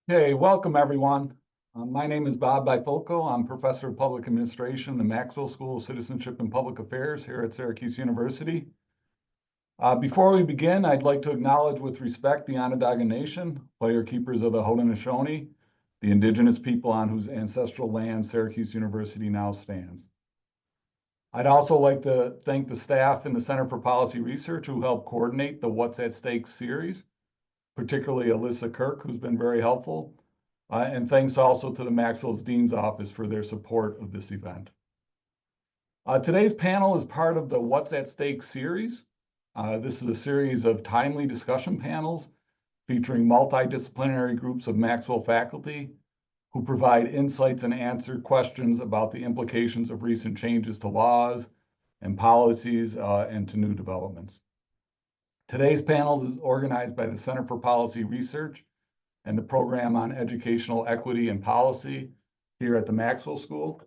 Hey, welcome everyone. My name is Bob Bifulco. I'm Professor of Public Administration in the Maxwell School of Citizenship and Public Affairs here at Syracuse University. Before we begin, I'd like to acknowledge with respect the Onondaga Nation, player keepers of the Haudenosaunee, the indigenous people on whose ancestral land Syracuse University now stands. I'd also like to thank the staff in the Center for Policy Research who helped coordinate the What's at Stake series, particularly Alyssa Kirk, who's been very helpful. And thanks also to the Maxwell's Dean's Office for their support of this event. Today's panel is part of the What's at Stake series. This is a series of timely discussion panels featuring multidisciplinary groups of Maxwell faculty who provide insights and answer questions about the implications of recent changes to laws and policies and to new developments. Today's panel is organized by the Center for Policy Research and the Program on Educational Equity and Policy here at the Maxwell School.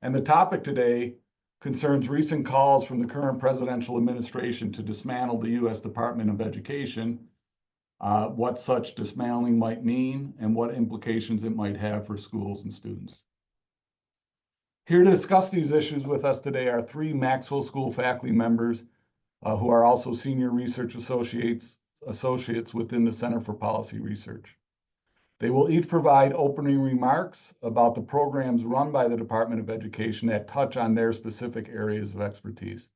And the topic today concerns recent calls from the current presidential administration to dismantle the U.S. Department of Education, what such dismantling might mean, and what implications it might have for schools and students. Here to discuss these issues with us today are three Maxwell School faculty members who are also senior research associates within the Center for Policy Research. They will each provide opening remarks about the programs run by the Department of Education that touch on their specific areas of expertise.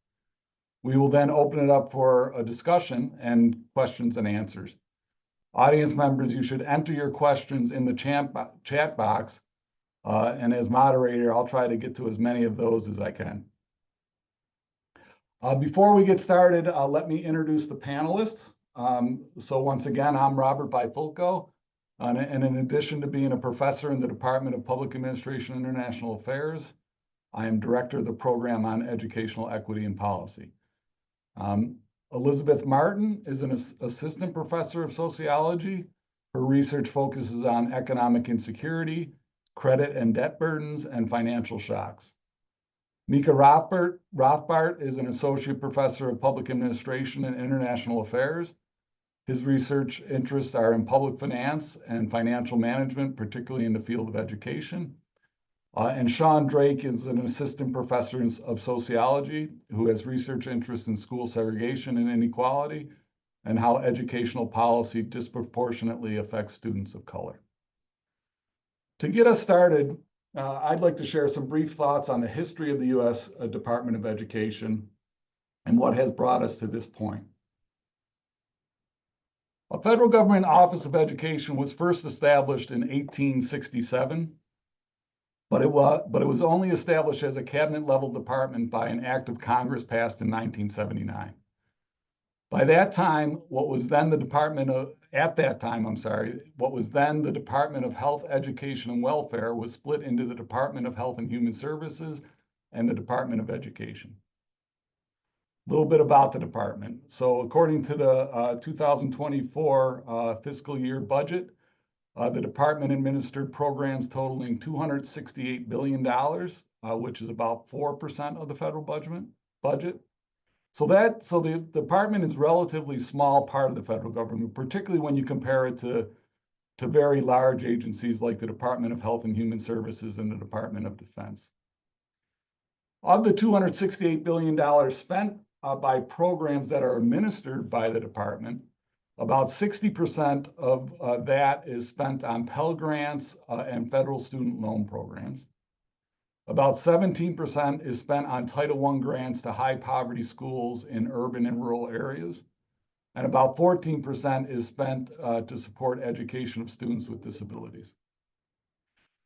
We will then open it up for a discussion and questions and answers. Audience members, you should enter your questions in the chat box, and as moderator, I'll try to get to as many of those as I can. Before we get started, let me introduce the panelists. So once again, I'm Robert Bifulco. And in addition to being a professor in the Department of Public Administration and International Affairs, I am director of the Program on Educational Equity and Policy. Elizabeth Martin is an assistant professor of sociology. Her research focuses on economic insecurity, credit and debt burdens, and financial shocks. Mika Rothbart is an associate professor of public administration and international affairs. His research interests are in public finance and financial management, particularly in the field of education. And Sean Drake is an assistant professor of sociology who has research interests in school segregation and inequality and how educational policy disproportionately affects students of color. To get us started, I'd like to share some brief thoughts on the history of the U.S. Department of Education and what has brought us to this point. A federal government Office of Education was first established in 1867, but it was only established as a cabinet-level department by an act of Congress passed in 1979. By that time, what was then the Department of Health, Education, and Welfare was split into the Department of Health and Human Services and the Department of Education. A little bit about the department. So according to the 2024 fiscal year budget, the department administered programs totaling $268 billion, which is about 4% of the federal budget. So the department is a relatively small part of the federal government, particularly when you compare it to very large agencies like the Department of Health and Human Services and the Department of Defense. Of the $268 billion spent by programs that are administered by the department, about 60% of that is spent on Pell Grants and federal student loan programs. About 17% is spent on Title I grants to high poverty schools in urban and rural areas. And about 14% is spent to support education of students with disabilities.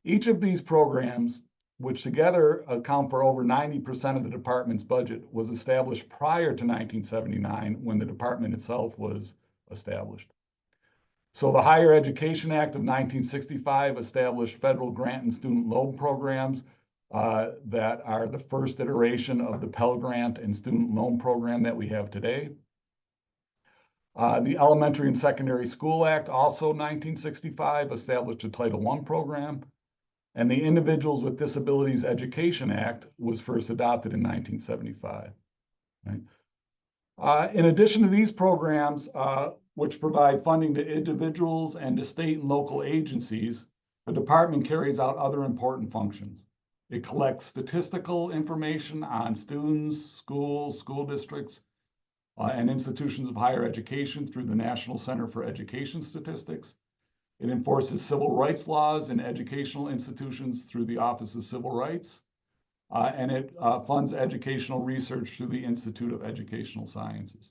Each of these programs, which together account for over 90% of the department's budget, was established prior to 1979 when the department itself was established. So the Higher Education Act of 1965 established federal grant and student loan programs that are the first iteration of the Pell Grant and student loan program that we have today. The Elementary and Secondary School Act, also 1965, established a Title I program. And the Individuals with Disabilities Education Act was first adopted in 1975. Right? In addition to these programs, which provide funding to individuals and to state and local agencies, the department carries out other important functions. It collects statistical information on students, schools, school districts, and institutions of higher education through the National Center for Education Statistics. It enforces civil rights laws in educational institutions through the Office of Civil Rights. And it funds educational research through the Institute of Educational Sciences.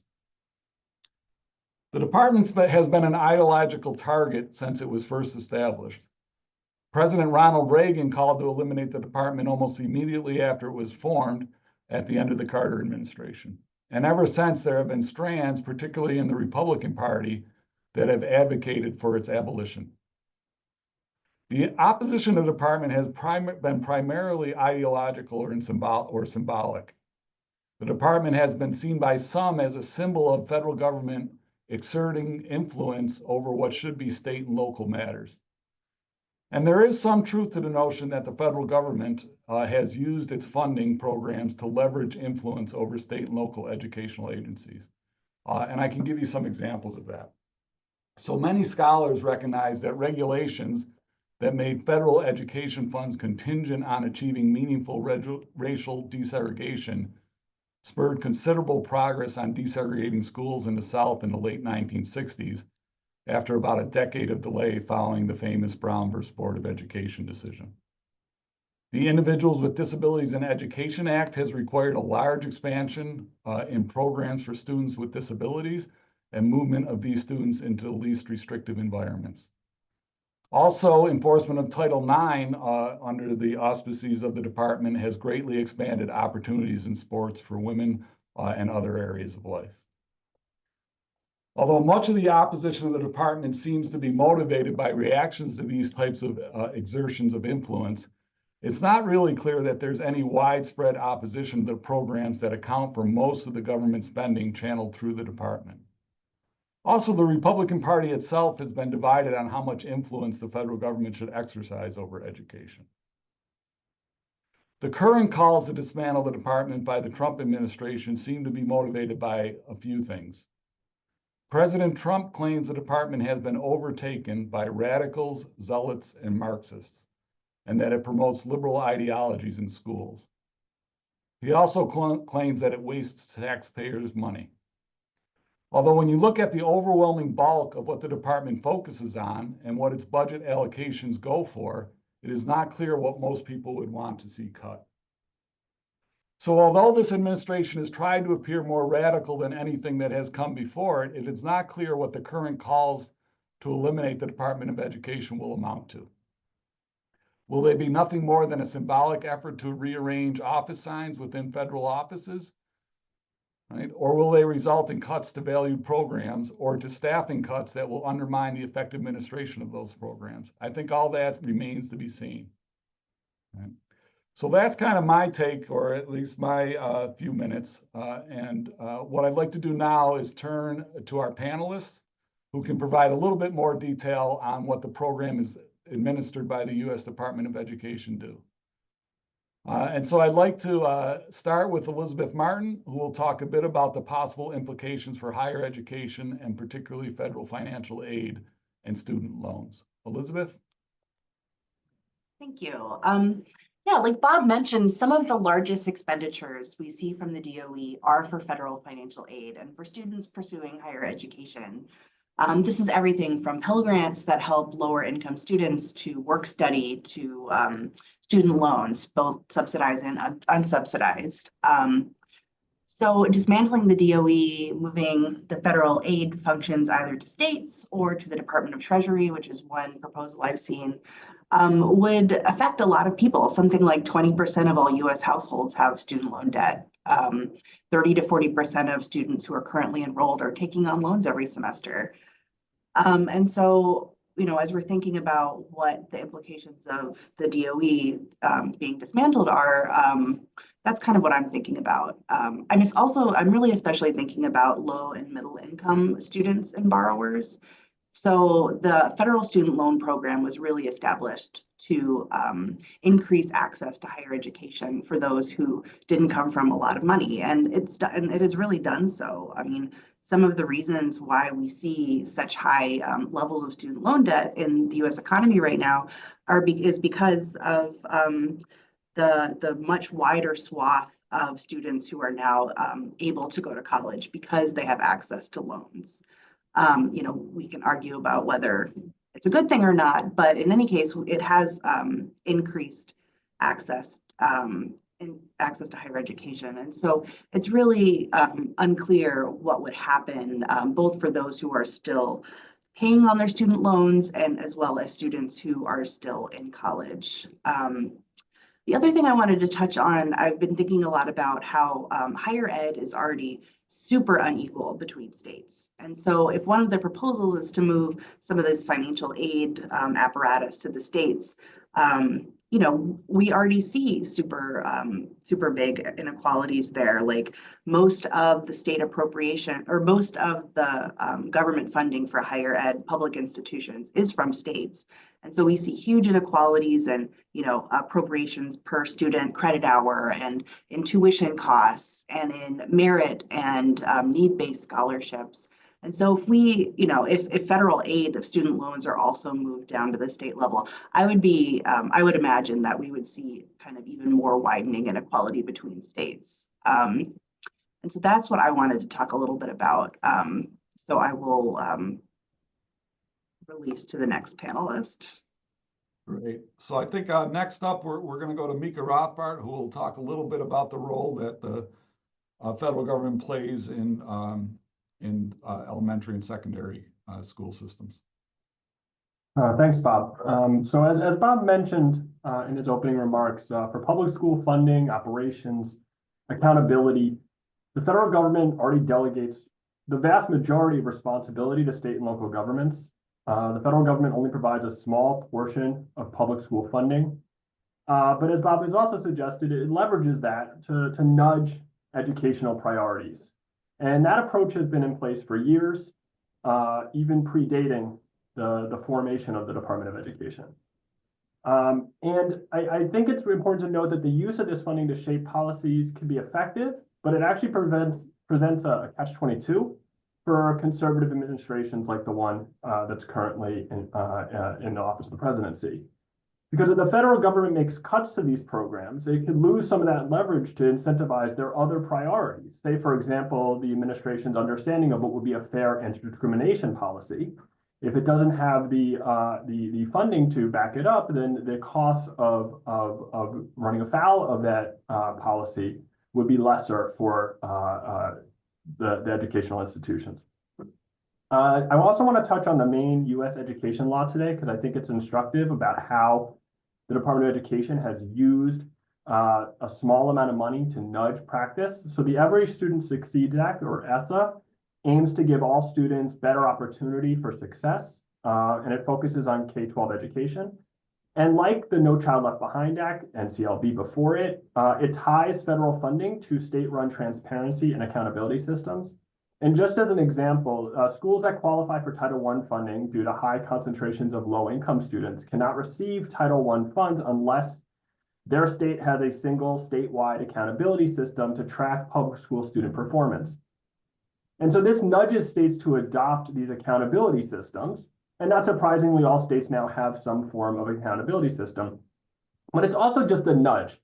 The department has been an ideological target since it was first established. President Ronald Reagan called to eliminate the department almost immediately after it was formed at the end of the Carter administration. And ever since, there have been strands, particularly in the Republican Party, that have advocated for its abolition. The opposition to the department has been primarily ideological or symbolic. The department has been seen by some as a symbol of federal government exerting influence over what should be state and local matters. And there is some truth to the notion that the federal government has used its funding programs to leverage influence over state and local educational agencies. And I can give you some examples of that. So many scholars recognize that regulations that made federal education funds contingent on achieving meaningful racial desegregation spurred considerable progress on desegregating schools in the South in the late 1960s, after about a decade of delay following the famous Brown versus Board of Education decision. The Individuals with Disabilities in Education Act has required a large expansion in programs for students with disabilities and movement of these students into the least restrictive environments. Also, enforcement of Title IX under the auspices of the department has greatly expanded opportunities in sports for women and other areas of life. Although much of the opposition of the department seems to be motivated by reactions to these types of exertions of influence, it's not really clear that there's any widespread opposition to the programs that account for most of the government spending channeled through the department. Also, the Republican Party itself has been divided on how much influence the federal government should exercise over education. The current calls to dismantle the department by the Trump administration seem to be motivated by a few things. President Trump claims the department has been overtaken by radicals, zealots, and Marxists, and that it promotes liberal ideologies in schools. He also claims that it wastes taxpayers' money. Although when you look at the overwhelming bulk of what the department focuses on and what its budget allocations go for, it is not clear what most people would want to see cut. So although this administration has tried to appear more radical than anything that has come before it, it is not clear what the current calls to eliminate the Department of Education will amount to. Will they be nothing more than a symbolic effort to rearrange office signs within federal offices? Right? Or will they result in cuts to valued programs or to staffing cuts that will undermine the effective administration of those programs? I think all that remains to be seen. Right? So that's kind of my take, or at least my few minutes. What I'd like to do now is turn to our panelists who can provide a little bit more detail on what the program is administered by the U.S. Department of Education do. And so I'd like to start with Elizabeth Martin, who will talk a bit about the possible implications for higher education and particularly federal financial aid and student loans. Elizabeth? Thank you. Yeah, like Bob mentioned, some of the largest expenditures we see from the DOE are for federal financial aid and for students pursuing higher education. This is everything from Pell Grants that help lower income students to work study to student loans, both subsidized and unsubsidized. So dismantling the DOE, moving the federal aid functions either to states or to the Department of Treasury, which is one proposal I've seen, would affect a lot of people. Something like 20% of all US households have student loan debt. 30 to 40% of students who are currently enrolled are taking on loans every semester. And so, you know, as we're thinking about what the implications of the DOE being dismantled are, that's kind of what I'm thinking about. I'm really especially thinking about low and middle income students and borrowers. So the federal student loan program was really established to increase access to higher education for those who didn't come from a lot of money. And it has really done so. I mean, some of the reasons why we see such high levels of student loan debt in the US economy right now is because of the much wider swath of students who are now able to go to college because they have access to loans. We can argue about whether it's a good thing or not, but in any case, it has increased access access to higher education. And so it's really unclear what would happen, both for those who are still paying on their student loans and as well as students who are still in college. The other thing I wanted to touch on, I've been thinking a lot about how higher ed is already super unequal between states. And so if one of the proposals is to move some of this financial aid apparatus to the states, we already see super big inequalities there. Like most of the state appropriation or most of the government funding for higher ed public institutions is from states. And so we see huge inequalities and, appropriations per student credit hour and in tuition costs and in merit and need-based scholarships. And so if federal aid of student loans are also moved down to the state level, I would imagine that we would see kind of even more widening inequality between states. And so that's what I wanted to talk a little bit about. So I will release to the next panelist. Great. So I think next up, we're going to go to Mika Rothbart, who will talk a little bit about the role that the federal government plays in elementary and secondary school systems. Thanks, Bob. So as Bob mentioned in his opening remarks, for public school funding, operations, accountability, the federal government already delegates the vast majority of responsibility to state and local governments. The federal government only provides a small portion of public school funding. But as Bob has also suggested, it leverages that to nudge educational priorities. And that approach has been in place for years, even predating the formation of the Department of Education. And I think it's important to note that the use of this funding to shape policies can be effective, but it actually presents a catch-22 for conservative administrations like the one that's currently in the office of the presidency. Because if the federal government makes cuts to these programs, it could lose some of that leverage to incentivize their other priorities. Say, for example, the administration's understanding of what would be a fair anti-discrimination policy. If it doesn't have the funding to back it up, then the cost of running afoul of that policy would be lesser for the educational institutions. I also want to touch on the main U.S. education law today, because I think it's instructive about how the Department of Education has used a small amount of money to nudge practice. So the Every Student Succeeds Act, or ESSA, aims to give all students better opportunity for success, and it focuses on K-12 education. And like the No Child Left Behind Act, NCLB before it, it ties federal funding to state-run transparency and accountability systems. And just as an example, schools that qualify for Title I funding due to high concentrations of low-income students cannot receive Title I funds unless their state has a single statewide accountability system to track public school student performance. And so this nudges states to adopt these accountability systems. And not surprisingly, all states now have some form of accountability system, but it's also just a nudge.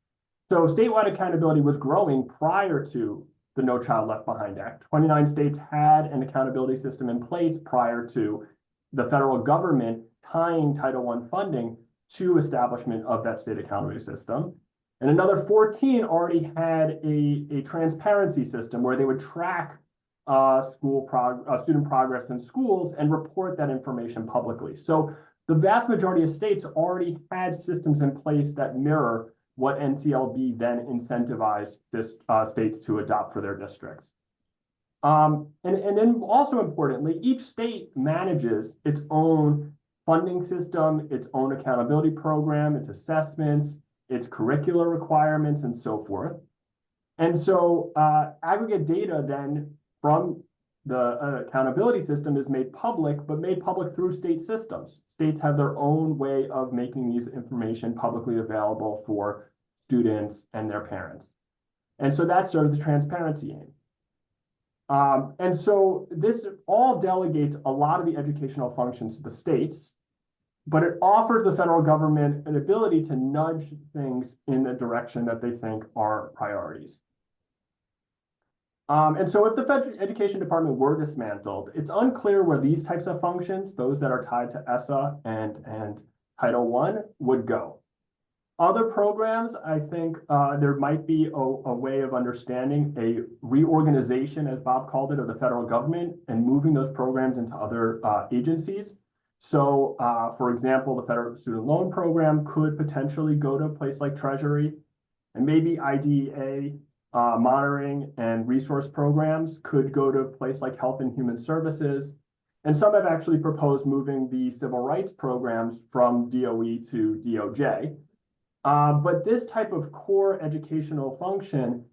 So statewide accountability was growing prior to the No Child Left Behind Act. 29 states had an accountability system in place prior to the federal government tying Title I funding to establishment of that state accountability system. And another 14 already had a transparency system where they would track student progress in schools and report that information publicly. So the vast majority of states already had systems in place that mirror what NCLB then incentivized states to adopt for their districts. And then also importantly, each state manages its own funding system, its own accountability program, its assessments, its curricular requirements, and so forth. And so aggregate data then from the accountability system is made public, but made public through state systems. States have their own way of making these information publicly available for students and their parents. And so that serves the transparency aim. And so this all delegates a lot of the educational functions to the states, but it offers the federal government an ability to nudge things in the direction that they think are priorities. And so if the federal education department were dismantled, it's unclear where these types of functions, those that are tied to ESSA and Title I, would go. Other programs, I think there might be a way of understanding a reorganization, as Bob called it, of the federal government and moving those programs into other agencies. So, for example, the Federal Student Loan Program could potentially go to a place like Treasury, and maybe IDEA monitoring and resource programs could go to a place like Health and Human Services. And some have actually proposed moving the civil rights programs from DOE to DOJ. But this type of core educational function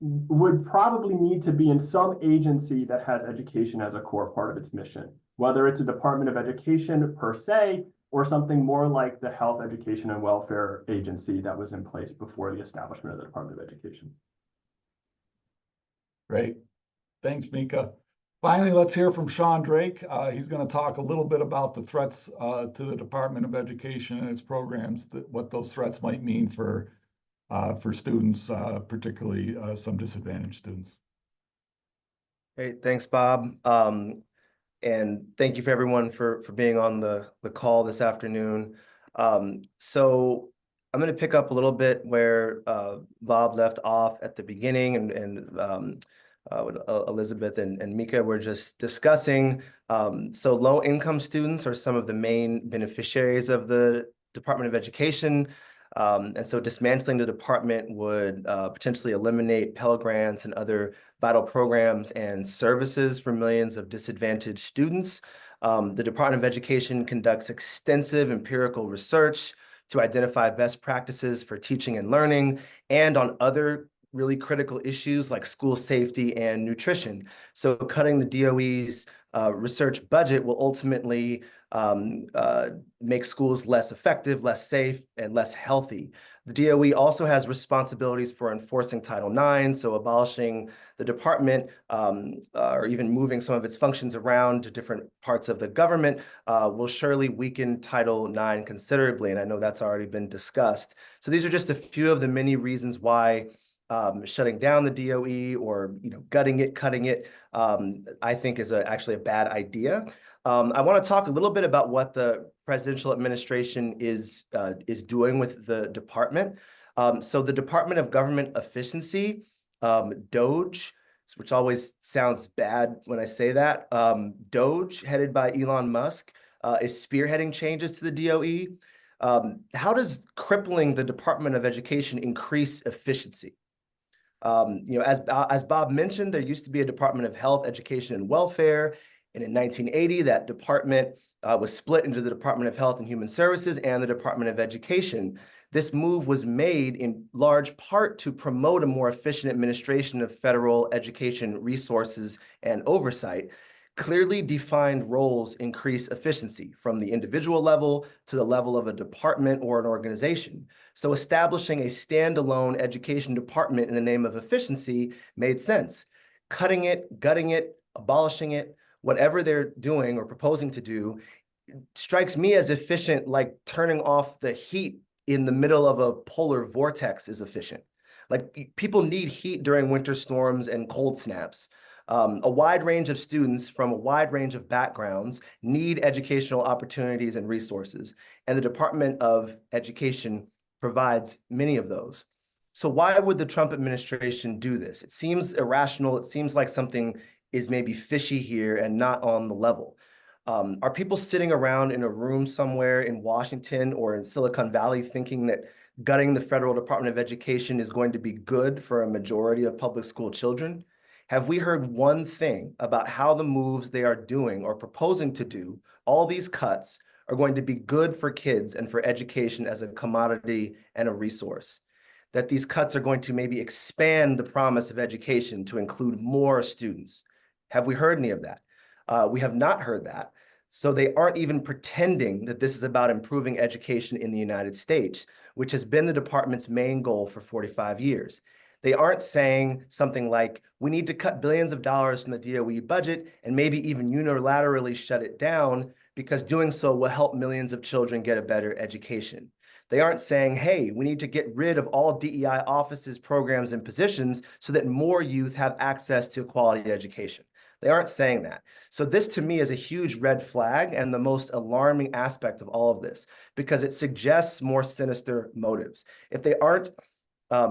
would probably need to be in some agency that has education as a core part of its mission, whether it's a Department of Education per se, or something more like the Health, Education, and Welfare Agency that was in place before the establishment of the Department of Education. Great. Thanks, Mika. Finally, let's hear from Sean Drake. He's going to talk a little bit about the threats to the Department of Education and its programs, what those threats might mean for students, particularly some disadvantaged students. Great, thanks, Bob. And thank you for everyone for being on the call this afternoon. So I'm going to pick up a little bit where Bob left off at the beginning, and Elizabeth and Mika were just discussing. So low-income students are some of the main beneficiaries of the Department of Education. And so dismantling the department would potentially eliminate Pell Grants and other vital programs and services for millions of disadvantaged students. The Department of Education conducts extensive empirical research to identify best practices for teaching and learning, and on other really critical issues like school safety and nutrition. So cutting the DOE's research budget will ultimately make schools less effective, less safe, and less healthy. The DOE also has responsibilities for enforcing Title IX, so abolishing the department or even moving some of its functions around to different parts of the government will surely weaken Title IX considerably, and I know that's already been discussed. So these are just a few of the many reasons why shutting down the DOE or gutting it, cutting it, I think is actually a bad idea. I want to talk a little bit about what the presidential administration is doing with the department. So the Department of Government Efficiency, DOGE, which always sounds bad when I say that, DOGE, headed by Elon Musk, is spearheading changes to the DOE. How does crippling the Department of Education increase efficiency? As Bob mentioned, there used to be a Department of Health, Education, and Welfare. And in 1980, that department was split into the Department of Health and Human Services and the Department of Education. This move was made in large part to promote a more efficient administration of federal education resources and oversight. Clearly defined roles increase efficiency from the individual level to the level of a department or an organization. So establishing a standalone education department in the name of efficiency made sense. Cutting it, gutting it, abolishing it, whatever they're doing or proposing to do, strikes me as efficient, like turning off the heat in the middle of a polar vortex is efficient. Like people need heat during winter storms and cold snaps. A wide range of students from a wide range of backgrounds need educational opportunities and resources, and the Department of Education provides many of those. So why would the Trump administration do this? It seems irrational. It seems like something is maybe fishy here and not on the level. Are people sitting around in a room somewhere in Washington or in Silicon Valley thinking that gutting the federal Department of Education is going to be good for a majority of public school children? Have we heard one thing about how the moves they are doing or proposing to do, all these cuts, are going to be good for kids and for education as a commodity and a resource? That these cuts are going to maybe expand the promise of education to include more students, Have we heard any of that? We have not heard that. So they aren't even pretending that this is about improving education in the United States, which has been the department's main goal for 45 years. They aren't saying something like, we need to cut billions of dollars from the DOE budget and maybe even unilaterally shut it down because doing so will help millions of children get a better education. They aren't saying, hey, we need to get rid of all DEI offices, programs, and positions so that more youth have access to quality education. They aren't saying that. So this to me is a huge red flag and the most alarming aspect of all of this, because it suggests more sinister motives. If they aren't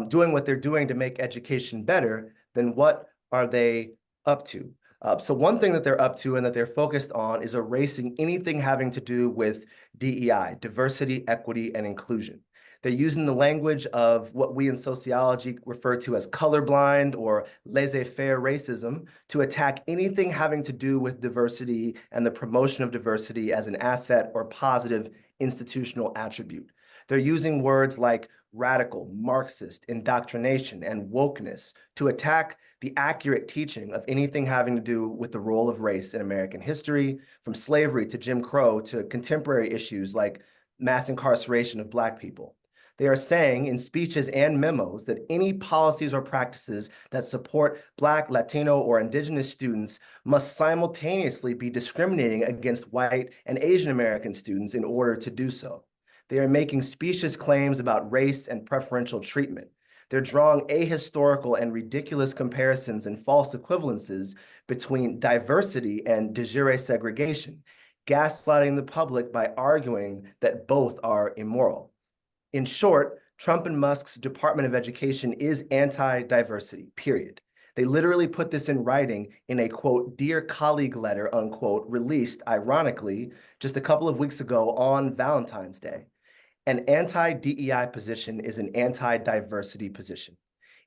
doing what they're doing to make education better, then what are they up to? So one thing that they're up to and that they're focused on is erasing anything having to do with DEI, diversity, equity, and inclusion. They're using the language of what we in sociology refer to as colorblind or laissez-faire racism to attack anything having to do with diversity and the promotion of diversity as an asset or positive institutional attribute. They're using words like radical, Marxist, indoctrination, and wokeness to attack the accurate teaching of anything having to do with the role of race in American history, from slavery to Jim Crow to contemporary issues like mass incarceration of Black people. They are saying in speeches and memos that any policies or practices that support Black, Latino, or Indigenous students must simultaneously be discriminating against white and Asian American students in order to do so. They are making specious claims about race and preferential treatment. They're drawing ahistorical and ridiculous comparisons and false equivalences between diversity and de jure segregation, gaslighting the public by arguing that both are immoral. In short, Trump and Musk's Department of Education is anti-diversity, period. They literally put this in writing in a, quote, dear colleague letter, unquote, released, ironically, just a couple of weeks ago on Valentine's Day. An anti-DEI position is an anti-diversity position.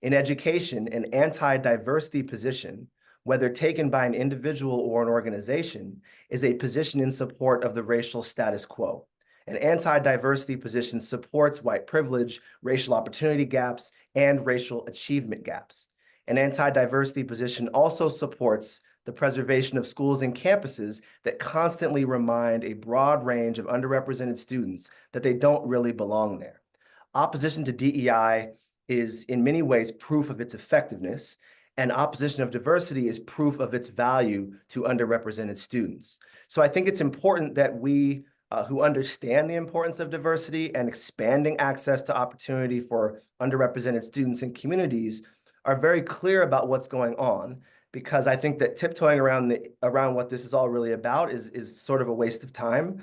In education, an anti-diversity position, whether taken by an individual or an organization, is a position in support of the racial status quo. An anti-diversity position supports white privilege, racial opportunity gaps, and racial achievement gaps. An anti-diversity position also supports the preservation of schools and campuses that constantly remind a broad range of underrepresented students that they don't really belong there. Opposition to DEI is in many ways proof of its effectiveness, and opposition of diversity is proof of its value to underrepresented students. So I think it's important that we who understand the importance of diversity and expanding access to opportunity for underrepresented students and communities are very clear about what's going on, because I think that tiptoeing around what this is all really about is sort of a waste of time.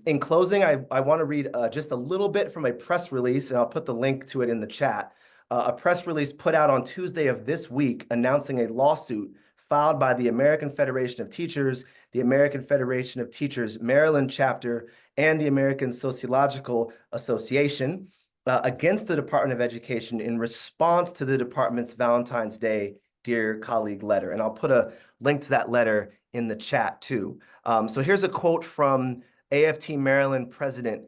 In closing, I want to read just a little bit from a press release, and I'll put the link to it in the chat. A press release put out on Tuesday of this week announcing a lawsuit filed by the American Federation of Teachers, the American Federation of Teachers Maryland chapter, and the American Sociological Association against the Department of Education in response to the department's Valentine's Day Dear Colleague letter. And I'll put a link to that letter in the chat too. So here's a quote from AFT Maryland President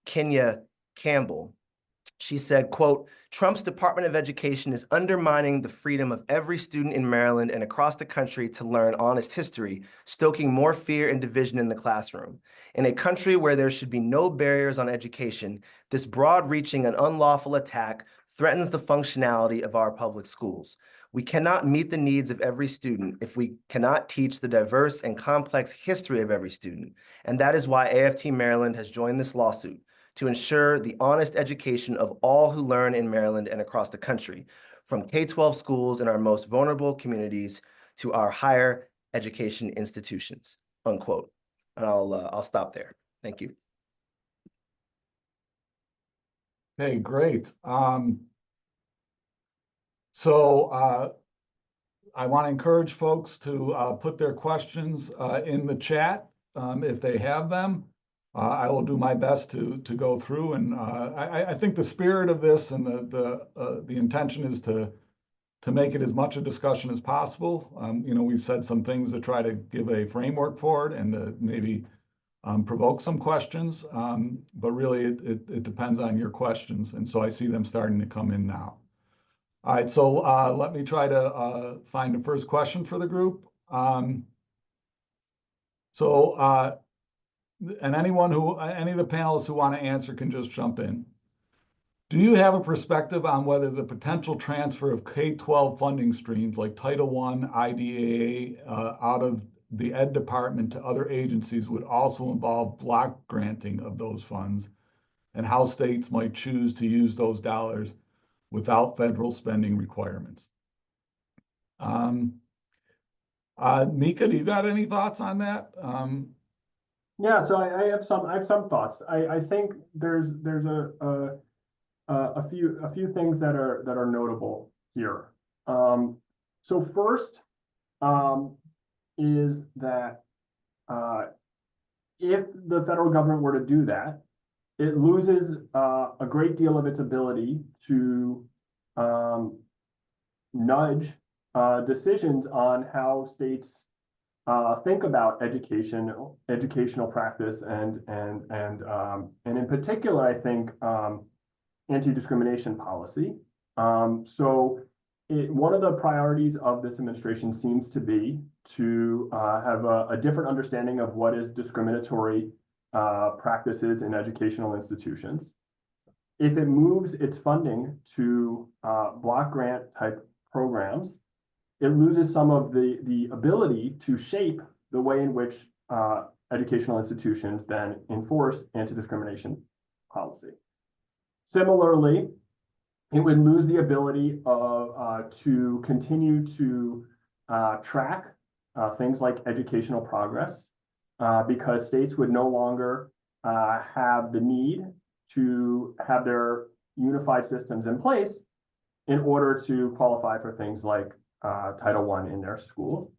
Kenya Campbell. She said, quote, Trump's Department of Education is undermining the freedom of every student in Maryland and across the country to learn honest history, stoking more fear and division in the classroom. In a country where there should be no barriers on education, this broad-reaching and unlawful attack threatens the functionality of our public schools. We cannot meet the needs of every student if we cannot teach the diverse and complex history of every student. And that is why AFT Maryland has joined this lawsuit, to ensure the honest education of all who learn in Maryland and across the country, from K-12 schools in our most vulnerable communities to our higher education institutions, unquote. And I'll stop there. Thank you. Okay, great. So I want to encourage folks to put their questions in the chat if they have them. I will do my best to go through, and I think the spirit of this and the intention is to make it as much a discussion as possible. You know, we've said some things to try to give a framework for it and to maybe provoke some questions, but really it depends on your questions, and so I see them starting to come in now. All right, so let me try to find the first question for the group. And any of the panelists who want to answer can just jump in. Do you have a perspective on whether the potential transfer of K-12 funding streams like Title I, IDEA out of the Ed Department to other agencies would also involve block granting of those funds, and how states might choose to use those dollars without federal spending requirements? Mika, do you got any thoughts on that? Yeah, so I have some thoughts. I think there's a few things that are notable here. So first, is that if the federal government were to do that, it loses a great deal of its ability to nudge decisions on how states think about educational practice, and in particular, I think anti-discrimination policy. So one of the priorities of this administration seems to be to have a different understanding of what is discriminatory practices in educational institutions. If it moves its funding to block grant type programs, it loses some of the ability to shape the way in which educational institutions then enforce anti-discrimination policy. Similarly, it would lose the ability to continue to track things like educational progress because states would no longer have the need to have their unified systems in place in order to qualify for things like Title I in their school.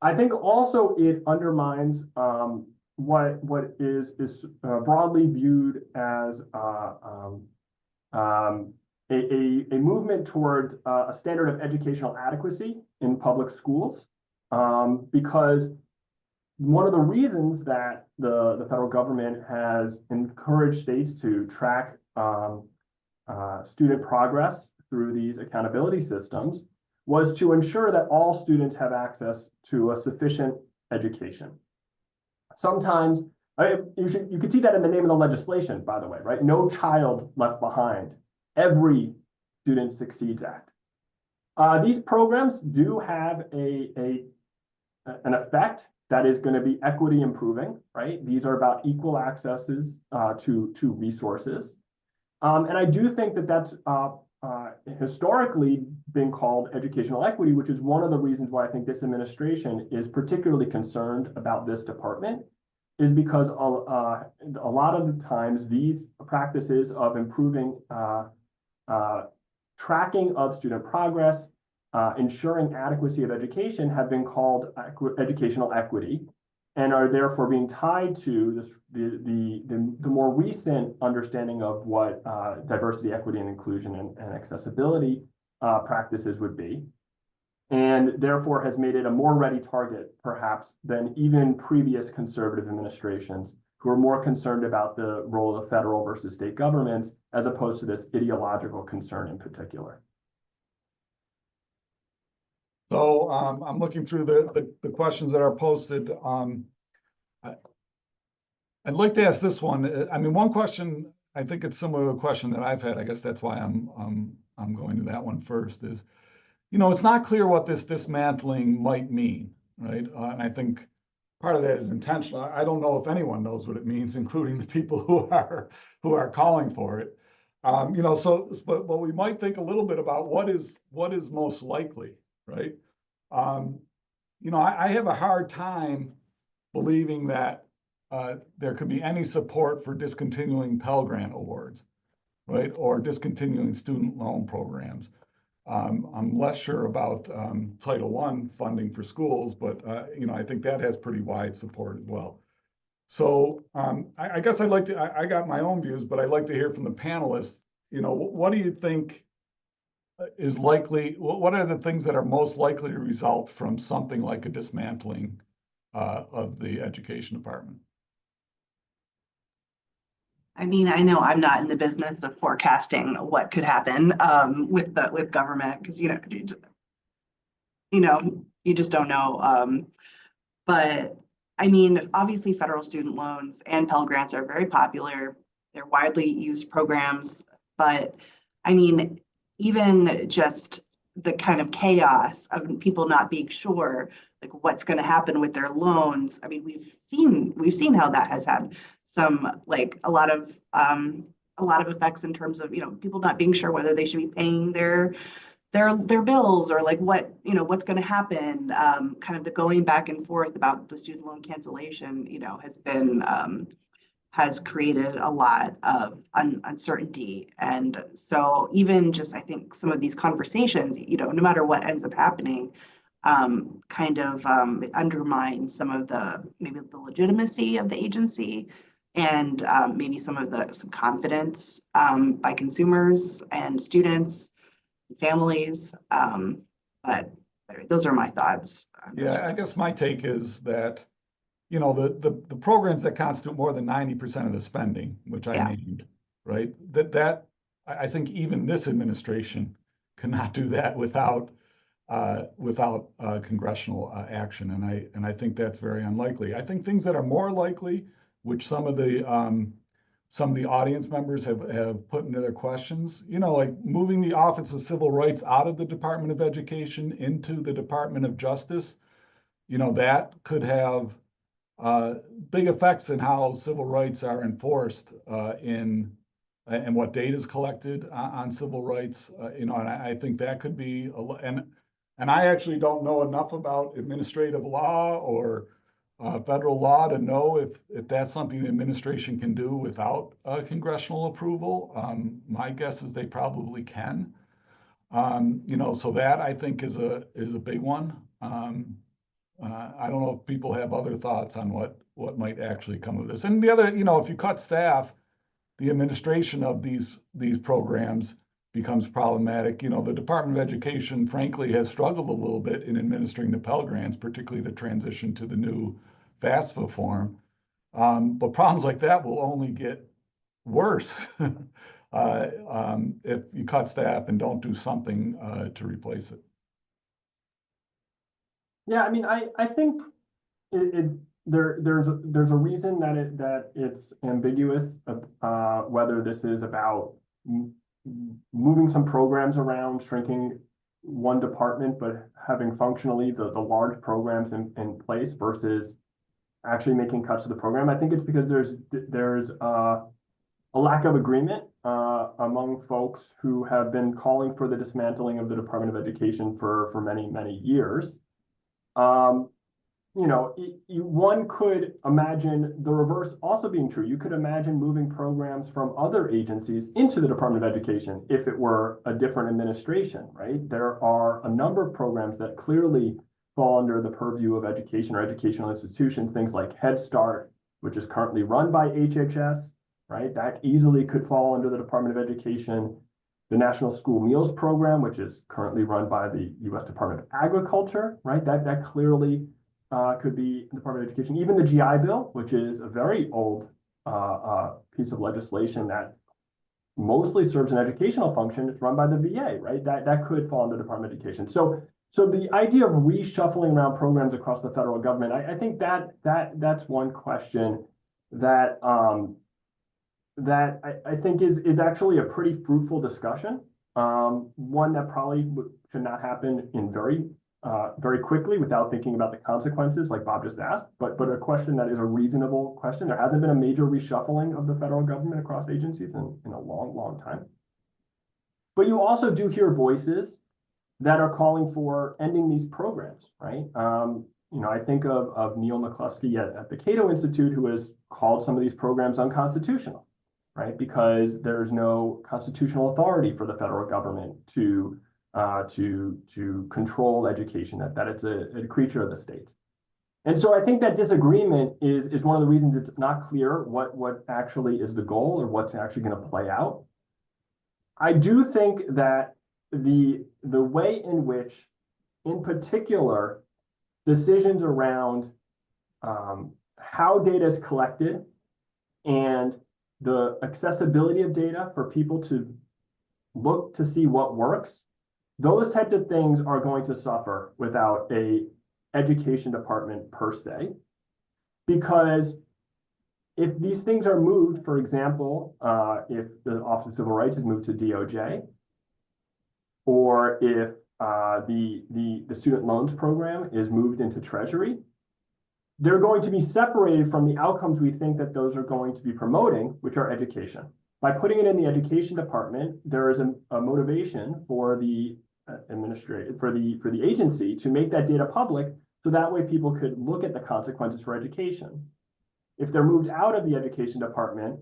I think also it undermines what is broadly viewed as a movement towards a standard of educational adequacy in public schools, because one of the reasons that the federal government has encouraged states to track student progress through these accountability systems was to ensure that all students have access to a sufficient education. Sometimes, you could see that in the name of the legislation, by the way, right? No Child Left Behind, Every Student Succeeds Act. These programs do have an effect that is going to be equity improving, right? These are about equal accesses to resources. And I do think that that's historically been called educational equity, which is one of the reasons why I think this administration is particularly concerned about this department, is because a lot of the times these practices of improving tracking of student progress, ensuring adequacy of education have been called educational equity, and are therefore being tied to the more recent understanding of what diversity, equity, and inclusion and accessibility practices would be, and therefore has made it a more ready target, perhaps, than even previous conservative administrations who are more concerned about the role of federal versus state governments, as opposed to this ideological concern in particular. So I'm looking through the questions that are posted. I'd like to ask this one. I mean, one question, I think it's similar to the question that I've had. I guess that's why I'm going to that one first. Is, it's not clear what this dismantling might mean, right? And I think part of that is intentional. I don't know if anyone knows what it means, including the people who are calling for it. But we might think a little bit about what is most likely, right? I have a hard time believing that there could be any support for discontinuing Pell Grant awards, right? Or discontinuing student loan programs. I'm less sure about Title I funding for schools, but I think that has pretty wide support as well. So I guess I'd like to, I got my own views, but I'd like to hear from the panelists, what do you think is likely, what are the things that are most likely to result from something like a dismantling of the education department? I mean, I know I'm not in the business of forecasting what could happen with government because you just don't know. But I mean, obviously, federal student loans and Pell Grants are very popular. They're widely used programs, but I mean, even just the kind of chaos of people not being sure like what's going to happen with their loans. I mean, we've seen how that has had some like a lot of effects in terms of people not being sure whether they should be paying their bills or like what's going to happen. Kind of the going back and forth about the student loan cancellation has created a lot of uncertainty. And so even just I think some of these conversations, no matter what ends up happening, kind of it undermines some of maybe the legitimacy of the agency and maybe some confidence by consumers and students, families. But those are my thoughts. Yeah, I guess my take is that, the programs that constitute more than 90% of the spending, which I Yeah. named, right? I think even this administration cannot do that without congressional action, and I think that's very unlikely. I think things that are more likely, which some of the audience members have put into their questions, like moving the Office of Civil Rights out of the Department of Education into the Department of Justice, that could have big effects in how civil rights are enforced and what data is collected on civil rights. And I think that could be and I actually don't know enough about administrative law or federal law to know if that's something the administration can do without congressional approval. My guess is they probably can. So that I think is a big one. I don't know if people have other thoughts on what might actually come of this. And the other, if you cut staff, the administration of these programs becomes problematic. The Department of Education, frankly, has struggled a little bit in administering the Pell Grants, particularly the transition to the new FAFSA form. But problems like that will only get worse if you cut staff and don't do something to replace it. Yeah, I mean, I think there's a reason that it's ambiguous whether this is about moving some programs around, shrinking one department, but having functionally the large programs in place versus actually making cuts to the program. I think it's because there's a lack of agreement among folks who have been calling for the dismantling of the Department of Education for many, many years. One could imagine the reverse also being true. You could imagine moving programs from other agencies into the Department of Education if it were a different administration, right? There are a number of programs that clearly fall under the purview of education or educational institutions, things like Head Start, which is currently run by HHS, right? That easily could fall under the Department of Education. The National School Meals Program, which is currently run by the U.S. Department of Agriculture, right? That clearly could be the Department of Education. Even the GI Bill, which is a very old piece of legislation that mostly serves an educational function, it's run by the VA, right? That could fall under the Department of Education. So the idea of reshuffling around programs across the federal government, I think that's one question that I think is actually a pretty fruitful discussion. One that probably should not happen in very quickly without thinking about the consequences, like Bob just asked, but a question that is a reasonable question. There hasn't been a major reshuffling of the federal government across agencies in a long, long time. But you also do hear voices that are calling for ending these programs, right? I think of Neil McCluskey at the Cato Institute, who has called some of these programs unconstitutional, right? Because there's no constitutional authority for the federal government to control education, that it's a creature of the states. And so I think that disagreement is one of the reasons it's not clear what actually is the goal or what's actually going to play out. I do think that the way in which, in particular, decisions around how data is collected and the accessibility of data for people to look to see what works, those types of things are going to suffer without a education department per se. Because if these things are moved, for example, if the Office of Civil Rights is moved to DOJ, or if the student loans program is moved into Treasury, they're going to be separated from the outcomes we think that those are going to be promoting, which are education. By putting it in the education department, there is a motivation for the for the agency to make that data public, so that way people could look at the consequences for education. If they're moved out of the education department,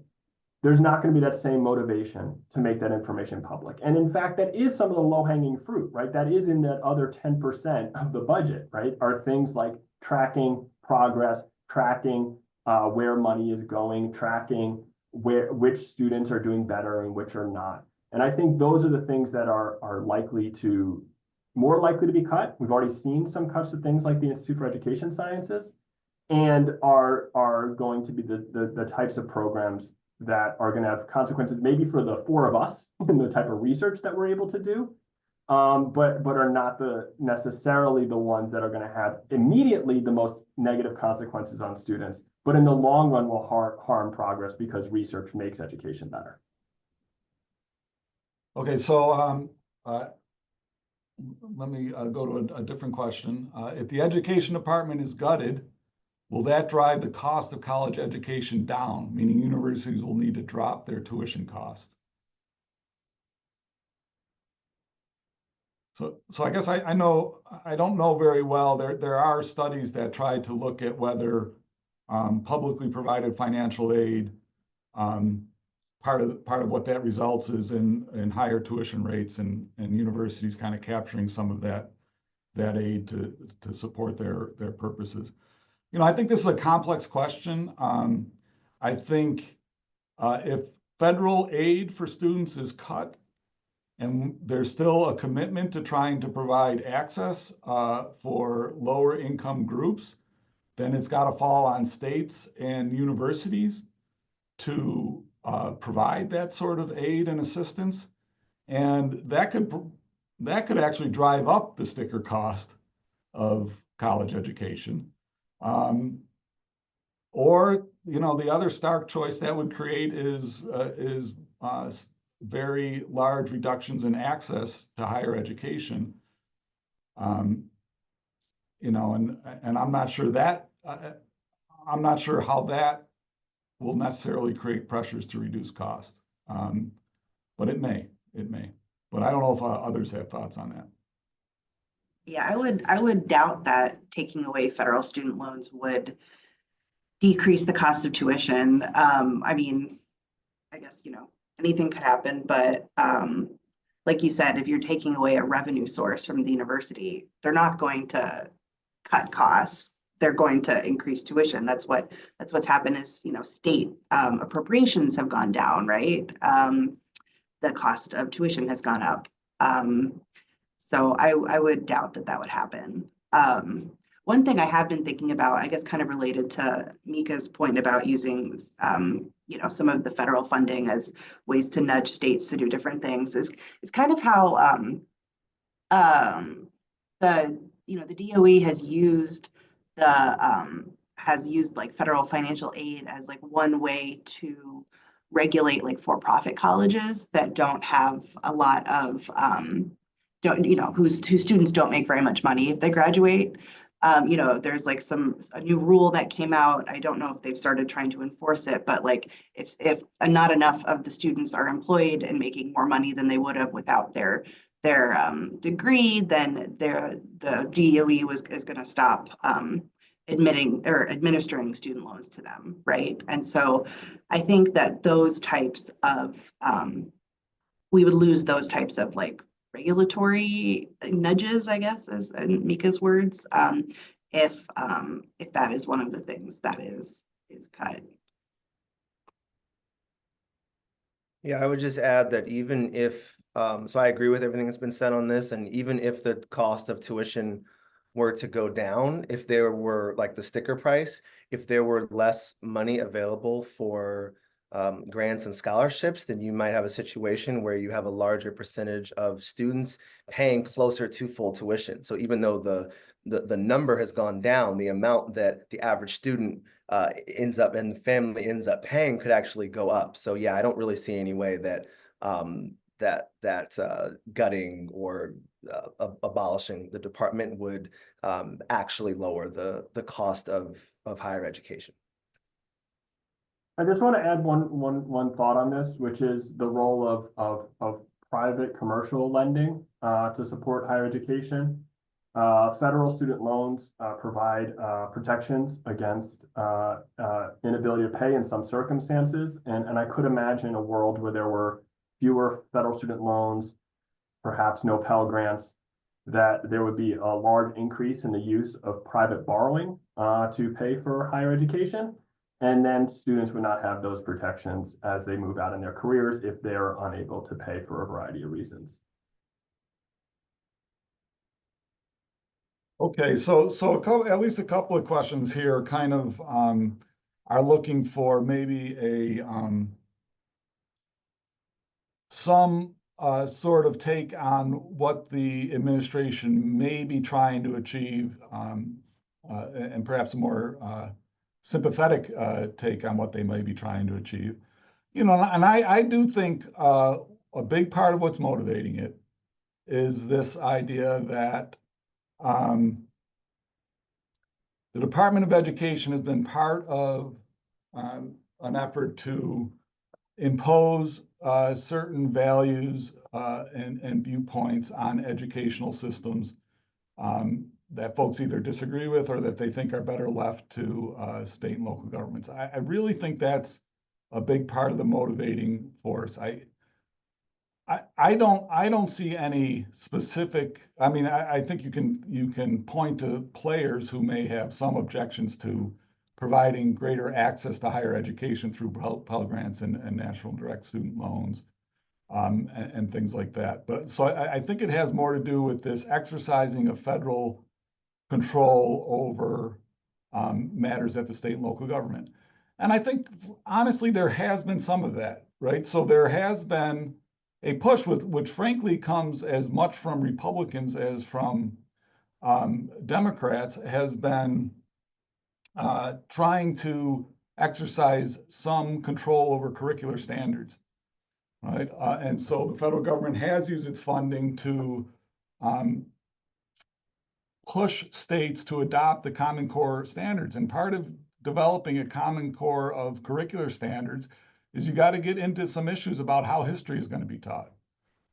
there's not going to be that same motivation to make that information public. And in fact, that is some of the low-hanging fruit, right? That is in that other 10% of the budget, right? Are things like tracking progress, tracking where money is going, tracking which students are doing better and which are not. And I think those are the things that are more likely to be cut. We've already seen some cuts to things like the Institute for Education Sciences, and are going to be the types of programs that are going to have consequences maybe for the four of us in the type of research that we're able to do, but are not necessarily the ones that are going to have immediately the most negative consequences on students, but in the long run will harm progress because research makes education better. Okay, so let me go to a different question. If the education department is gutted, will that drive the cost of college education down, meaning universities will need to drop their tuition cost? So I guess I don't know very well. There are studies that try to look at whether publicly provided financial aid, part of what that results is in higher tuition rates and universities kind of capturing some of that aid to support their purposes. You know, I think this is a complex question. I think if federal aid for students is cut and there's still a commitment to trying to provide access for lower income groups, then it's got to fall on states and universities to provide that sort of aid and assistance. And that could actually drive up the sticker cost of college education. Or, you know, the other stark choice that would create is very large reductions in access to higher education. You know, and I'm not sure how that will necessarily create pressures to reduce costs. But it may. But I don't know if others have thoughts on that. Yeah, I would doubt that taking away federal student loans would decrease the cost of tuition. I mean, I guess, you know, anything could happen, but like you said, if you're taking away a revenue source from the university, they're not going to cut costs. They're going to increase tuition. That's what's happened is, you know, state appropriations have gone down, right? The cost of tuition has gone up. So I would doubt that would happen. One thing I have been thinking about, I guess kind of related to Mika's point about using, you know, some of the federal funding as ways to nudge states to do different things is kind of how the DOE has used like federal financial aid as like one way to regulate like for-profit colleges that don't have a lot of whose students don't make very much money if they graduate. You know, there's like a new rule that came out. I don't know if they've started trying to enforce it, but like if not enough of the students are employed and making more money than they would have without their degree, then the DOE is going to stop admitting or administering student loans to them, right? And so I think that those types of we would lose those types of like regulatory nudges, I guess, as in Mika's words, if that is one of the things that is cut. Yeah, I would just add that even if, so I agree with everything that's been said on this, and even if the cost of tuition were to go down, if there were like the sticker price, if there were less money available for grants and scholarships, then you might have a situation where you have a larger percentage of students paying closer to full tuition. So even though the number has gone down, the amount that the average student ends up and the family ends up paying could actually go up. So yeah, I don't really see any way that gutting or abolishing the department would actually lower the cost of higher education. I just want to add one thought on this, which is the role of private commercial lending to support higher education. Federal student loans provide protections against inability to pay in some circumstances, and I could imagine a world where there were fewer federal student loans, perhaps no Pell Grants, that there would be a large increase in the use of private borrowing to pay for higher education. And then students would not have those protections as they move out in their careers if they're unable to pay for a variety of reasons. Okay, so at least a couple of questions here kind of are looking for maybe a some sort of take on what the administration may be trying to achieve, and perhaps a more sympathetic take on what they may be trying to achieve. You know, and I do think a big part of what's motivating it is this idea that the Department of Education has been part of an effort to impose certain values and viewpoints on educational systems that folks either disagree with or that they think are better left to state and local governments. I really think that's a big part of the motivating force. I don't see any specific. I mean, I think you can point to players who may have some objections to providing greater access to higher education through Pell Grants and national direct student loans and things like that. But so I think it has more to do with this exercising of federal control over matters at the state and local government. And I think, honestly, there has been some of that, right? So there has been a push which frankly comes as much from Republicans as from Democrats, has been trying to exercise some control over curricular standards, right? And so the federal government has used its funding to push states to adopt the Common Core standards. And part of developing a Common Core of curricular standards is you got to get into some issues about how history is going to be taught,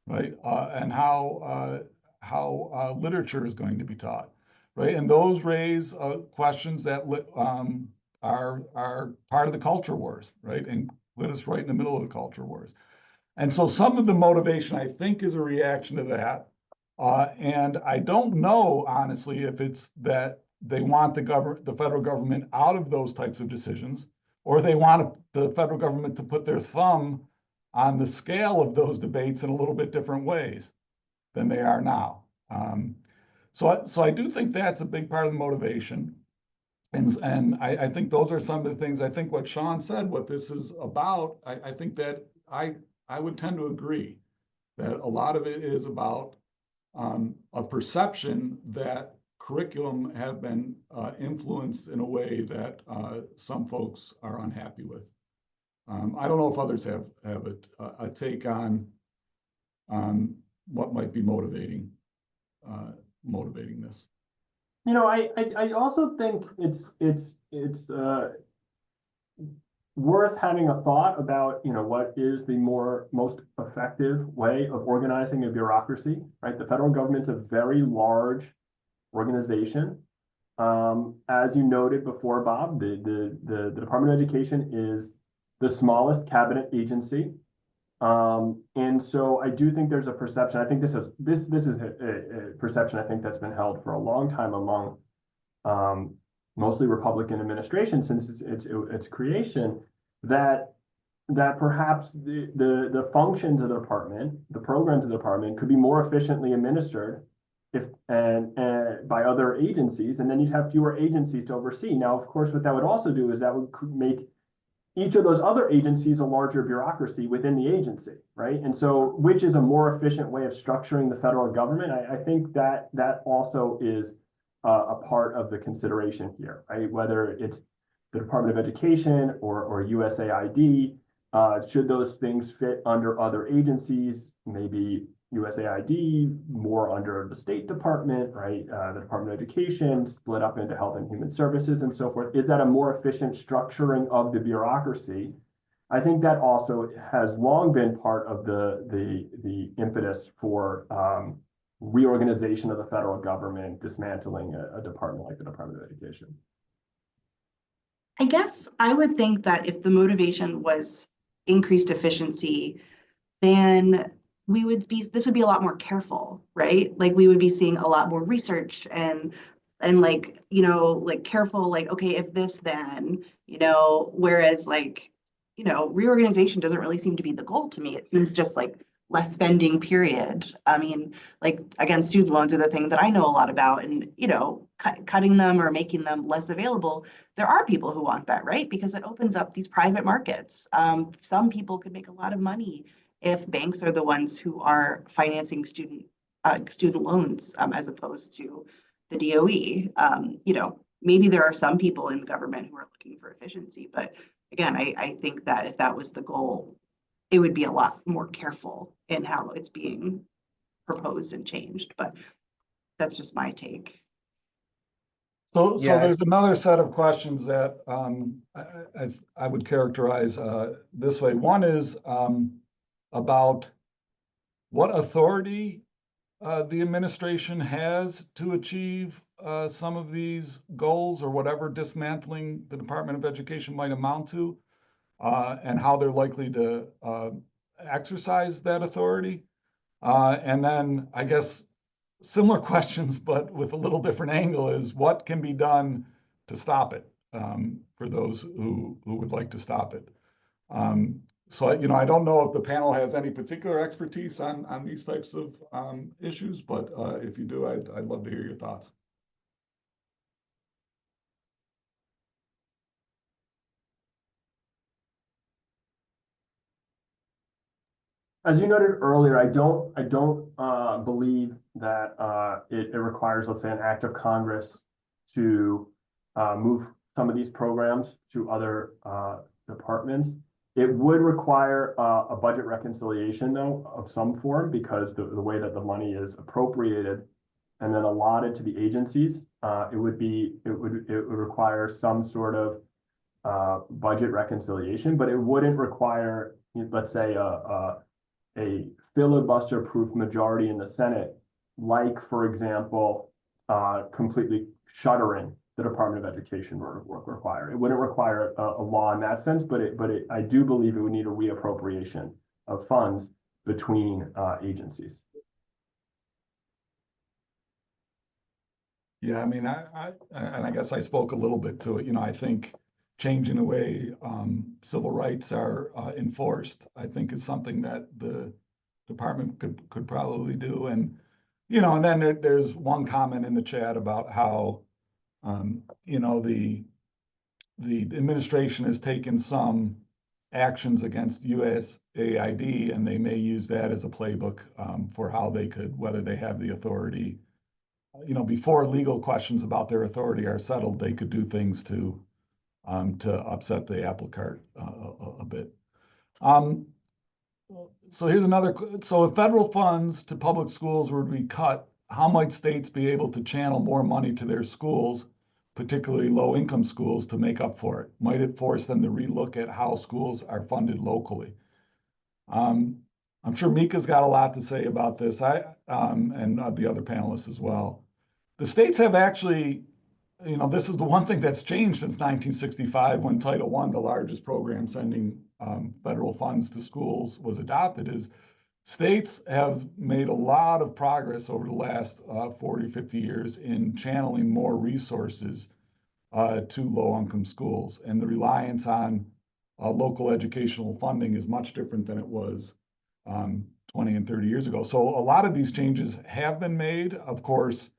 right? And how literature is going to be taught, right? And those raise questions that are part of the culture wars, right? And put us right in the middle of the culture wars. And so some of the motivation, I think, is a reaction to that. And I don't know, honestly, if it's that they want the federal government out of those types of decisions, or they want the federal government to put their thumb on the scale of those debates in a little bit different ways than they are now. So I do think that's a big part of the motivation. And I think those are some of the things. I think what Sean said, what this is about, I think that I would tend to agree that a lot of it is about a perception that curriculum have been influenced in a way that some folks are unhappy with. I don't know if others have a take on what might be motivating this. You know, I also think it's worth having a thought about, you know, what is the most effective way of organizing a bureaucracy, right? The federal government's a very large organization. As you noted before, Bob, the Department of Education is the smallest cabinet agency. And so I do think there's a perception. I think this is a perception I think that's been held for a long time among mostly Republican administration since its creation, that perhaps the functions of the department, the programs of the department, could be more efficiently administered by other agencies, and then you'd have fewer agencies to oversee. Now, of course, what that would also do is that would make each of those other agencies a larger bureaucracy within the agency, right? And so, which is a more efficient way of structuring the federal government? I think that also is a part of the consideration here, right? Whether it's the Department of Education or USAID, should those things fit under other agencies? Maybe USAID more under the State Department, right? The Department of Education split up into Health and Human Services and so forth. Is that a more efficient structuring of the bureaucracy? I think that also has long been part of the impetus for reorganization of the federal government, dismantling a department like the Department of Education. I guess I would think that if the motivation was increased efficiency, then this would be a lot more careful, right? Like we would be seeing a lot more research and like, like careful, like, okay, if this, then, whereas like, reorganization doesn't really seem to be the goal to me. It seems just like less spending, period. I mean, like, again, student loans are the thing that I know a lot about, and, cutting them or making them less available. There are people who want that, right? Because it opens up these private markets. Some people could make a lot of money if banks are the ones who are financing student loans, as opposed to the DOE. Maybe there are some people in the government who are looking for efficiency, but again, I think that if that was the goal, it would be a lot more careful in how it's being proposed and changed, but that's just my take. So Yeah. there's another set of questions that I would characterize this way. One is about what authority the administration has to achieve some of these goals, or whatever dismantling the Department of Education might amount to, and how they're likely to exercise that authority. And then I guess similar questions, but with a little different angle, is what can be done to stop it, for those who would like to stop it. So, I don't know if the panel has any particular expertise on these types of issues, but if you do, I'd love to hear your thoughts. As you noted earlier, I don't believe that it requires, let's say, an act of Congress to move some of these programs to other departments. It would require a budget reconciliation, though, of some form, because the way that the money is appropriated and then allotted to the agencies, it would require some sort of budget reconciliation, but it wouldn't require, let's say, a filibuster-proof majority in the Senate, like, for example, completely shuttering the Department of Education would require. It wouldn't require a law in that sense, but I do believe it would need a reappropriation of funds between agencies. Yeah, I mean, I guess I spoke a little bit to it. I think changing the way civil rights are enforced, I think, is something that the department could probably do. And and then there's one comment in the chat about how the administration has taken some actions against USAID, and they may use that as a playbook for how they could, whether they have the authority. Before legal questions about their authority are settled, they could do things to upset the apple cart a bit. So here's another. So if federal funds to public schools were to be cut, how might states be able to channel more money to their schools, particularly low-income schools, to make up for it? Might it force them to relook at how schools are funded locally? I'm sure Mika's got a lot to say about this. And the other panelists as well. The states have actually, this is the one thing that's changed since 1965, when Title I, the largest program sending federal funds to schools, was adopted. Is states have made a lot of progress over the last 40, 50 years in channeling more resources to low-income schools. And the reliance on local educational funding is much different than it was 20 and 30 years ago. So a lot of these changes have been made. Of course,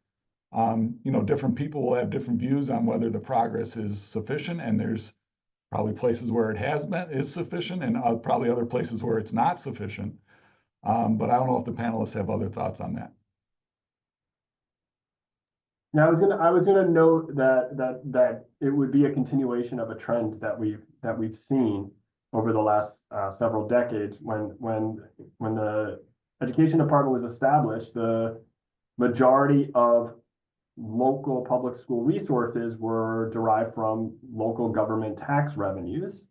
different people will have different views on whether the progress is sufficient, and there's probably places where it has been, is sufficient, and probably other places where it's not sufficient. But I don't know if the panelists have other thoughts on that. Now, I was gonna note that it would be a continuation of a trend that we've seen over the last several decades. When the education department was established, the majority of local public school resources were derived from local government tax revenues.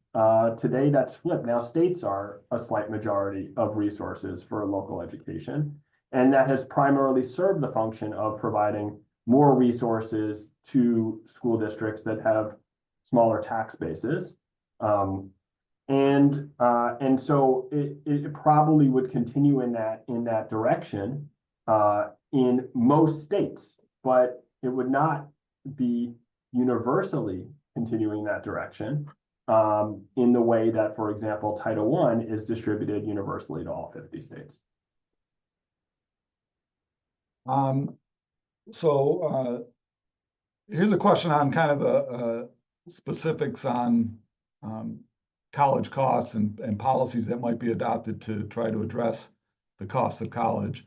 Today, that's flipped. Now, states are a slight majority of resources for local education, and that has primarily served the function of providing more resources to school districts that have smaller tax bases. And so it probably would continue in that direction in most states, but it would not be universally continuing that direction in the way that, for example, Title I is distributed universally to all 50 states. So here's a question on kind of the specifics on college costs and policies that might be adopted to try to address the cost of college.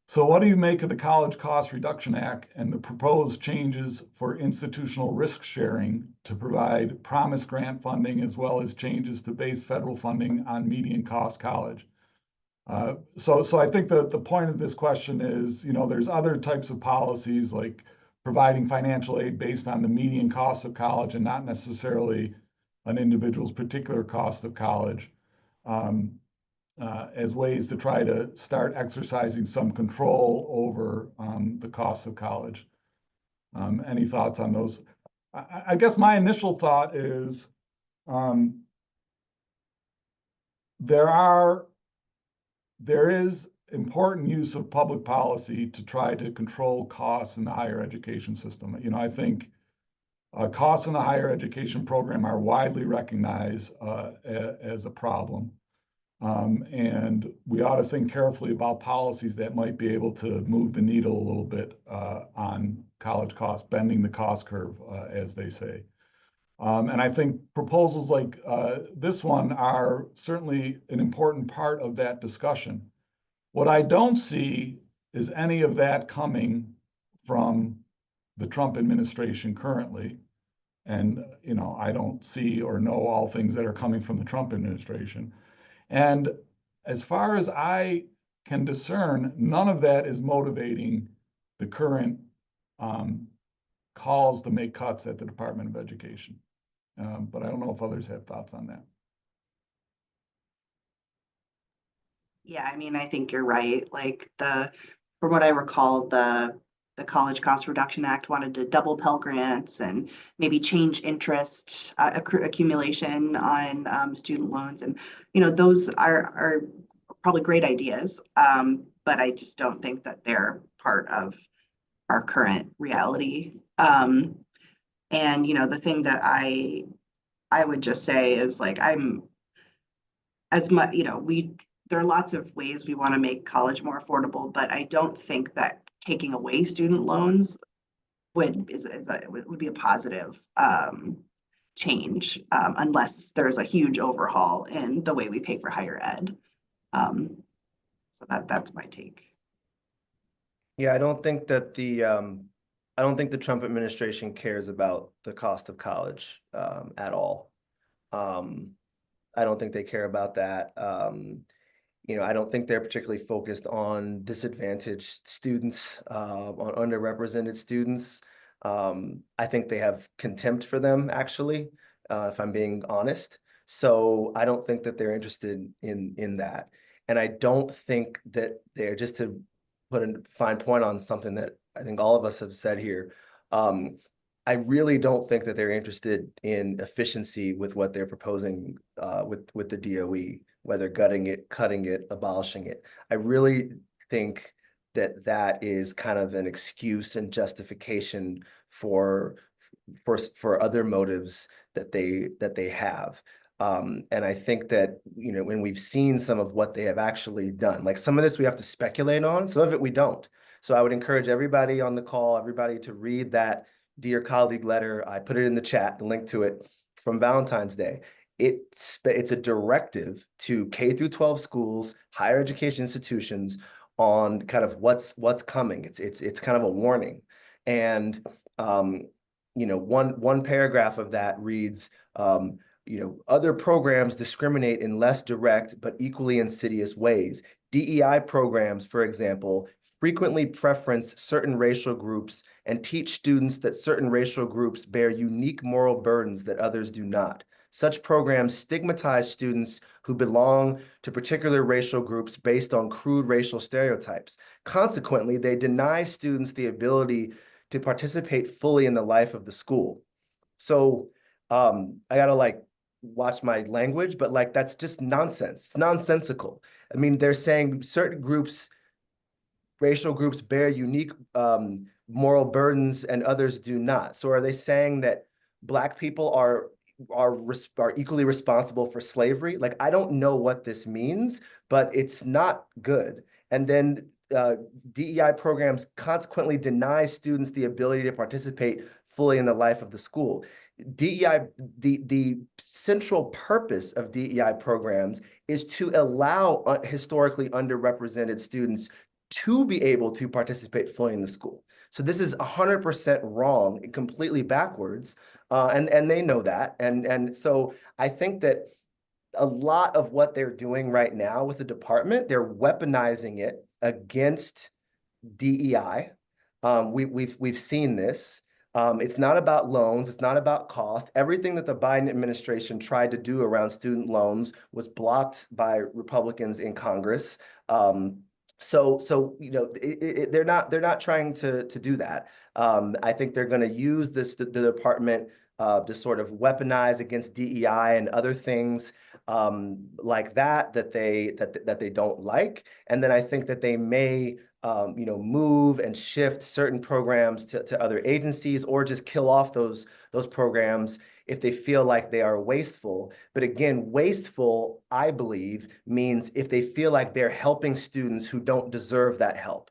So what do you make of the College Cost Reduction Act and the proposed changes for institutional risk sharing to provide promised grant funding, as well as changes to base federal funding on median cost college? So I think that the point of this question is, there's other types of policies like providing financial aid based on the median cost of college and not necessarily an individual's particular cost of college, as ways to try to start exercising some control over the cost of college. Any thoughts on those? I guess my initial thought is there is important use of public policy to try to control costs in the higher education system. I think costs in the higher education program are widely recognized as a problem. And we ought to think carefully about policies that might be able to move the needle a little bit on college costs, bending the cost curve, as they say. And I think proposals like this one are certainly an important part of that discussion. What I don't see is any of that coming from the Trump administration currently. And, I don't see or know all things that are coming from the Trump administration. And as far as I can discern, none of that is motivating the current calls to make cuts at the Department of Education. But I don't know if others have thoughts on that. Yeah, I mean, I think you're right. Like from what I recall, the College Cost Reduction Act wanted to double Pell Grants and maybe change interest accumulation on student loans. And, those are probably great ideas. But I just don't think that they're part of our current reality. And, the thing that I would just say is like, I'm as much, there are lots of ways we want to make college more affordable, but I don't think that taking away student loans would be a positive change unless there's a huge overhaul in the way we pay for higher ed. So that's my take. Yeah, I don't think that the Trump administration cares about the cost of college at all. I don't think they care about that. I don't think they're particularly focused on disadvantaged students, on underrepresented students. I think they have contempt for them, actually, if I'm being honest. So I don't think that they're interested in that. And I don't think that they're, just to put a fine point on something that I think all of us have said here, I really don't think that they're interested in efficiency with what they're proposing with the DOE, whether cutting it, abolishing it. I really think that is kind of an excuse and justification for other motives that they have. And I think that, when we've seen some of what they have actually done, like some of this we have to speculate on, some of it we don't. So I would encourage everybody on the call, everybody to read that Dear Colleague letter. I put it in the chat, the link to it from Valentine's Day. It's a directive to K through 12 schools, higher education institutions on kind of what's coming. It's kind of a warning. And one paragraph of that reads, other programs discriminate in less direct but equally insidious ways. DEI programs, for example, frequently preference certain racial groups and teach students that certain racial groups bear unique moral burdens that others do not. Such programs stigmatize students who belong to particular racial groups based on crude racial stereotypes. Consequently, they deny students the ability to participate fully in the life of the school. So I gotta watch my language, but that's just nonsense. It's nonsensical. I mean, they're saying certain groups, racial groups bear unique moral burdens and others do not. So are they saying that Black people are equally responsible for slavery? I don't know what this means, but it's not good. And then DEI programs consequently deny students the ability to participate fully in the life of the school. DEI, the central purpose of DEI programs is to allow historically underrepresented students to be able to participate fully in the school. So this is 100% wrong and completely backwards, and they know that. And so I think that a lot of what they're doing right now with the department, they're weaponizing it against DEI. We've seen this. It's not about loans. It's not about cost. Everything that the Biden administration tried to do around student loans was blocked by Republicans in Congress. So they're not trying to do that. I think they're going to use the department to sort of weaponize against DEI and other things like that they don't like. And then I think that they may move and shift certain programs to other agencies, or just kill off those programs if they feel like they are wasteful. But again, wasteful, I believe, means if they feel like they're helping students who don't deserve that help.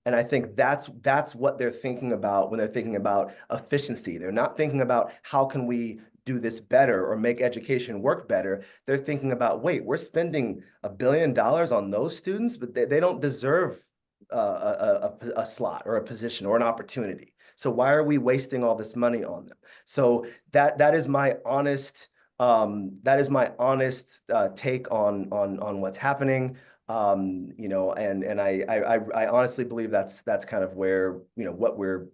And I think that's what they're thinking about when they're thinking about efficiency. They're not thinking about how can we do this better or make education work better. They're thinking about, wait, we're spending $1 billion on those students, but they don't deserve a slot or a position or an opportunity. So why are we wasting all this money on them? So that is my honest take on what's happening. And I honestly believe that's kind of where what we're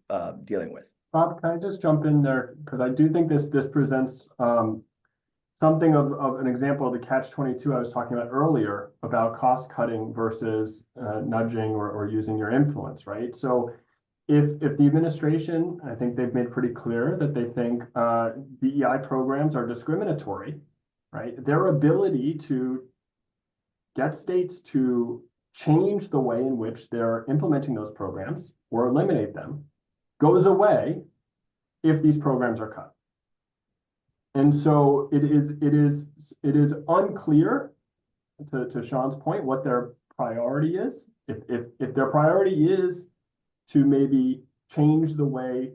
dealing with. Bob, can I just jump in there? Because I do think this presents something of an example of the catch-22 I was talking about earlier about cost cutting versus nudging or using your influence, right? So if the administration, I think they've made pretty clear that they think DEI programs are discriminatory, right? Their ability to get states to change the way in which they're implementing those programs or eliminate them goes away if these programs are cut. And so it is unclear, to Sean's point, what their priority is. If their priority is to maybe change the way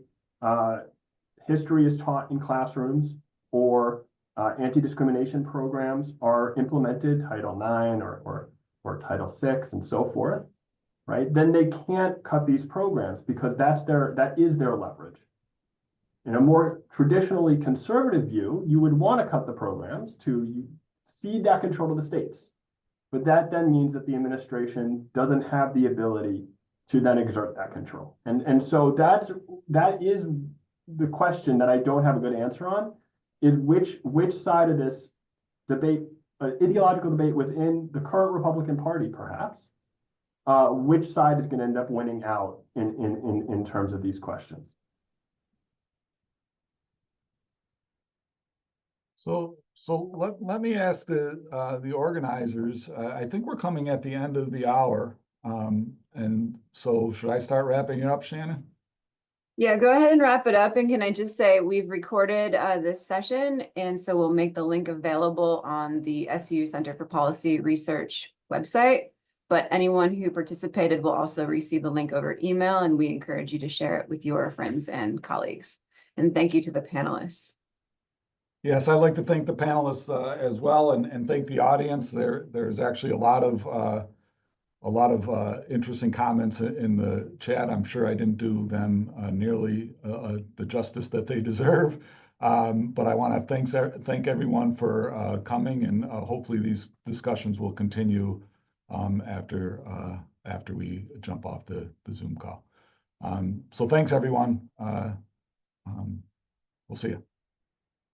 history is taught in classrooms, or anti-discrimination programs are implemented, Title IX or Title VI and so forth, right? Then they can't cut these programs because that is their leverage. In a more traditionally conservative view, you would want to cut the programs to cede that control to the states. But that then means that the administration doesn't have the ability to then exert that control. And so that is the question that I don't have a good answer on, is which side of this debate, ideological debate within the current Republican Party, perhaps, which side is going to end up winning out in terms of these questions. So let me ask the organizers. I think we're coming at the end of the hour. And so should I start wrapping it up, Shannon? Yeah, go ahead and wrap it up. And can I just say we've recorded this session, and so we'll make the link available on the SU Center for Policy Research website. But anyone who participated will also receive the link over email, and we encourage you to share it with your friends and colleagues. And thank you to the panelists. Yes, I'd like to thank the panelists as well, and thank the audience. There's actually a lot of interesting comments in the chat. I'm sure I didn't do them nearly the justice that they deserve. But I want to thank everyone for coming, and hopefully these discussions will continue after we jump off the Zoom call. So thanks, everyone. We'll see you.